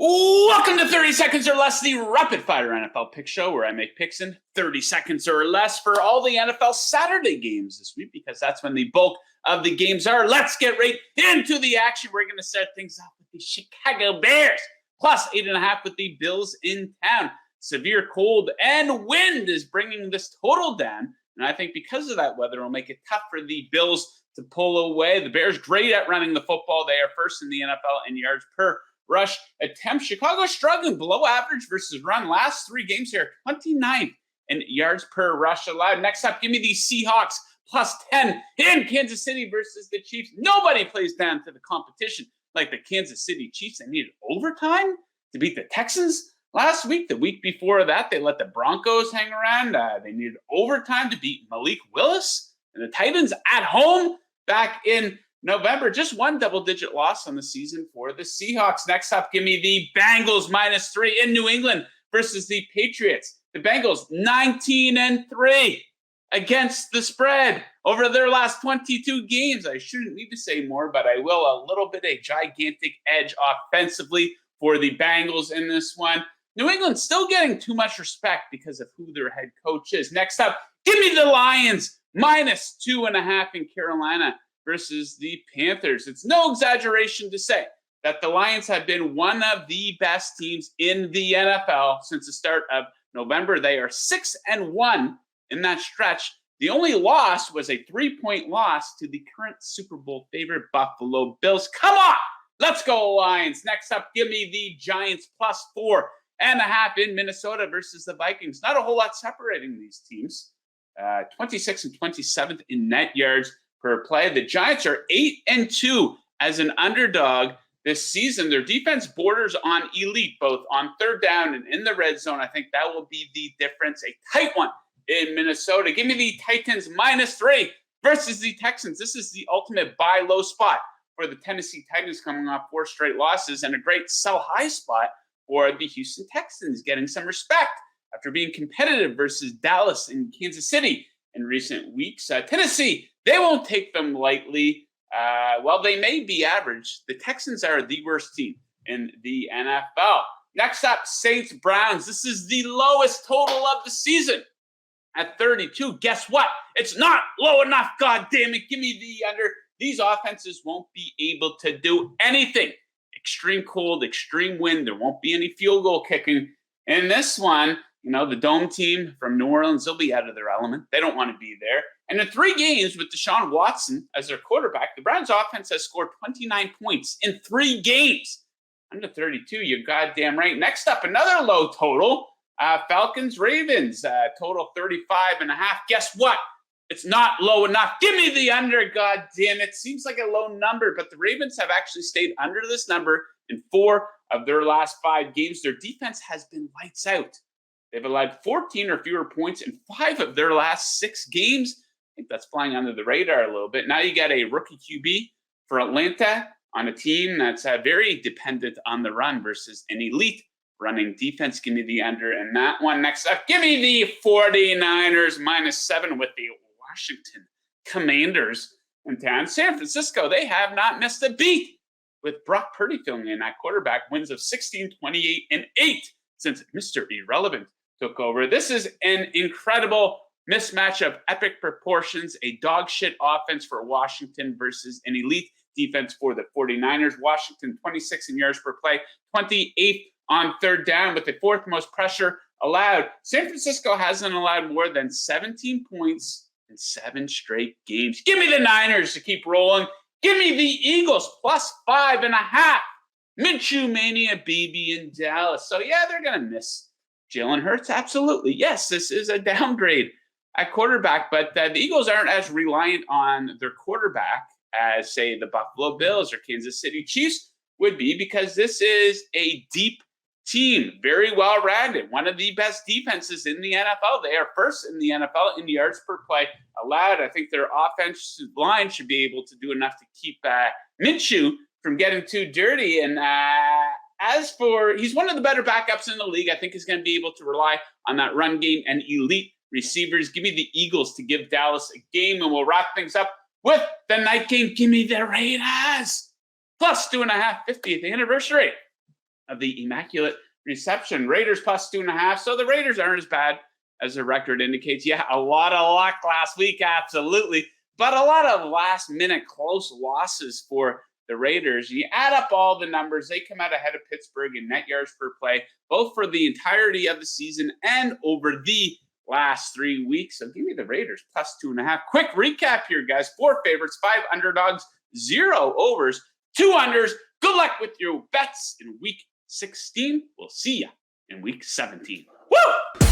Welcome to 30 Seconds or Less, the rapid fire NFL pick show where I make picks in 30 seconds or less for all the NFL Saturday games this week because that's when the bulk of the games are. Let's get right into the action. We're going to start things off with the Chicago Bears, plus 8.5 with the Bills in town. Severe cold and wind is bringing this total down, and I think because of that weather, it'll make it tough for the Bills to pull away. The Bears great at running the football. They are first in the NFL in yards per rush attempt. Chicago struggling below average versus run. Last 3 games here, 29th in yards per rush allowed. Next up, give me the Seahawks plus 10 in Kansas City versus the Chiefs. Nobody plays down to the competition like the Kansas City Chiefs. They needed overtime to beat the Texans last week. The week before that, they let the Broncos hang around. They needed overtime to beat Malik Willis and the Titans at home back in November. Just one double-digit loss on the season for the Seahawks. Next up, give me the Bengals -3 in New England versus the Patriots. The Bengals 19-3 against the spread over their last 22 games. I shouldn't need to say more, but I will. A little bit a gigantic edge offensively for the Bengals in this one. New England still getting too much respect because of who their head coach is. Next up, give me the Lions -2.5 in Carolina versus the Panthers. It's no exaggeration to say that the Lions have been one of the best teams in the NFL since the start of November. They are 6-1 in that stretch. The only loss was a 3-point loss to the current Super Bowl favorite Buffalo Bills. Come on, let's go Lions. Next up, give me the Giants +4.5 in Minnesota versus the Vikings. Not a whole lot separating these teams. 26th and 27th in net yards per play. The Giants are 8-2 as an underdog this season. Their defense borders on elite, both on third down and in the red zone. I think that will be the difference. A tight one in Minnesota. Give me the Titans -3 versus the Texans. This is the ultimate buy low spot for the Tennessee Titans coming off 4 straight losses, and a great sell high spot for the Houston Texans getting some respect after being competitive versus Dallas and Kansas City in recent weeks. Tennessee, they won't take them lightly. Well, they may be average. The Texans are the worst team in the NFL. Next up, Saints-Browns. This is the lowest total of the season at 32. Guess what? It's not low enough. God damn it. Give me the under. These offenses won't be able to do anything. Extreme cold, extreme wind. There won't be any field goal kicking in this one. You know, the dome team from New Orleans, they'll be out of their element. They don't want to be there. And in 3 games with Deshaun Watson as their quarterback, the Browns offense has scored 29 points in 3 games. Under 32, you're goddamn right. Next up, another low total. Falcons-Ravens, total 35.5. Guess what? It's not low enough. Give me the under, god damn it. Seems like a low number, but the Ravens have actually stayed under this number in 4 of their last 5 games. Their defense has been lights out. They've allowed 14 or fewer points in 5 of their last 6 games. I think that's flying under the radar a little bit. Now you got a rookie QB for Atlanta on a team that's very dependent on the run versus an elite running defense. Give me the under in that one. Next up, give me the 49ers -7 with the Washington Commanders in town. San Francisco, they have not missed a beat with Brock Purdy filling in at quarterback. Wins of 16, 28, and 8 since Mr. Irrelevant took over. This is an incredible mismatch of epic proportions, a dog shit offense for Washington versus an elite defense for the 49ers. Washington, 26 in yards per play, 28th on third down with the 4th most pressure allowed. San Francisco hasn't allowed more than 17 points in 7 straight games. Give me the Niners to keep rolling. Give me the Eagles +5.5. Minshew Mania, baby, in Dallas. So, yeah, they're going to miss Jalen Hurts. Absolutely. Yes, this is a downgrade at quarterback, but the Eagles aren't as reliant on their quarterback as, say, the Buffalo Bills or Kansas City Chiefs would be, because this is a deep team, very well-rounded, one of the best defenses in the NFL. They are first in the NFL in yards per play allowed. I think their offensive line should be able to do enough to keep Minshew from getting too dirty. And as for, he's one of the better backups in the league. I think he's going to be able to rely on that run game and elite receivers. Give me the Eagles to give Dallas a game, and we'll wrap things up with the night game. Give me the Raiders +2.5, 50th anniversary of the Immaculate Reception. Raiders plus 2.5. So the Raiders aren't as bad as the record indicates. Yeah, a lot of luck last week, absolutely. But a lot of last-minute close losses for the Raiders. You add up all the numbers, they come out ahead of Pittsburgh in net yards per play, both for the entirety of the season and over the last 3 weeks. So give me the Raiders plus 2.5. Quick recap here, guys. 4 favorites, 5 underdogs, 0 overs, 2 unders. Good luck with your bets in week 16. We'll see you in week 17. Woo!